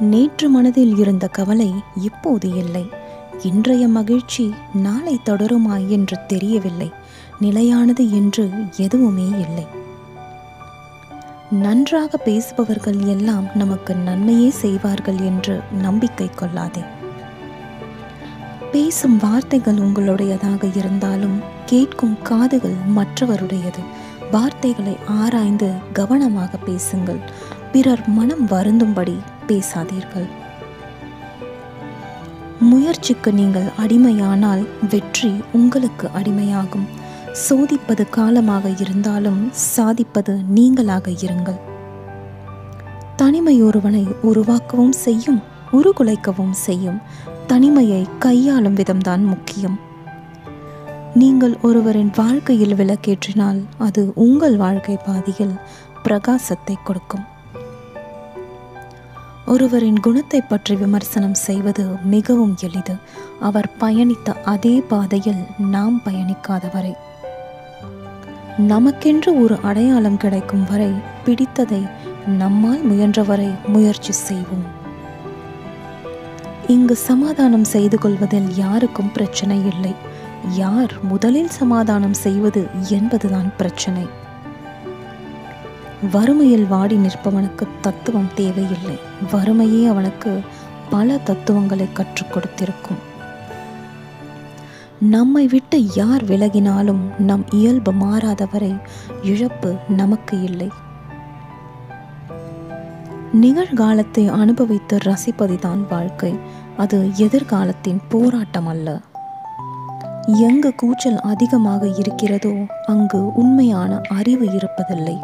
நேற்று மனதில் இருந்த கவலை இப்போது இல்லை. இன்றைய மகிழ்ச்சி நாளை தொடருமா என்று தெரியவில்லை. நிலையானது என்று எதுவுமே இல்லை. நன்றாக பேசுபவர்கள் எல்லாம் நமக்கு நன்மையே செய்வார்கள் என்று நம்பிக்கை கொள்ளாதே. பேசும் வார்த்தைகள் உங்களுடையதாக இருந்தாலும் கேட்கும் காதுகள் மற்றவருடையது. வார்த்தைகளை ஆராய்ந்து கவனமாக பேசுங்கள். பிறர் மனம் வருந்தும்படி பேசாதீர்கள். முயற்சிக்கு நீங்கள் அடிமையானால் வெற்றி உங்களுக்கு அடிமையாகும். சோதிப்பது காலமாக இருந்தாலும் சாதிப்பது நீங்களாக இருங்கள். தனிமை ஒருவனை உருவாக்கவும் செய்யும், உருகுலைக்கவும் செய்யும். தனிமையை கையாளும் விதம்தான் முக்கியம். நீங்கள் ஒருவரின் வாழ்க்கையில் விளக்கேற்றினால் அது உங்கள் வாழ்க்கை பாதையில் பிரகாசத்தை கொடுக்கும். ஒருவரின் குணத்தை பற்றி விமர்சனம் செய்வது மிகவும் எளிது. அவர் பயணித்த அதே பாதையில் நாம் பயணிக்காத வரை. நமக்கென்று ஒரு அடையாளம் கிடைக்கும் வரை பிடித்ததை நம்மால் முயன்றவரை முயற்சி செய்வோம். இங்கு சமாதானம் செய்து கொள்வதில் யாருக்கும் பிரச்சனை இல்லை. யார் முதலில் சமாதானம் செய்வது என்பதுதான் பிரச்சனை. வறுமையில் வாடி நிற்பவனுக்கு தத்துவம் தேவையில்லை. வறுமையே அவனுக்கு பல தத்துவங்களை கற்றுக் கொடுத்திருக்கும். நம்மை விட்டு யார் விலகினாலும் நம் இயல்பு மாறாதவரை இழப்பு நமக்கு இல்லை. நிகழ்காலத்தை அனுபவித்து ரசிப்பதுதான் வாழ்க்கை. அது எதிர்காலத்தின் போராட்டம் அல்ல. எங்கு கூச்சல் அதிகமாக இருக்கிறதோ அங்கு உண்மையான அறிவு இருப்பதில்லை.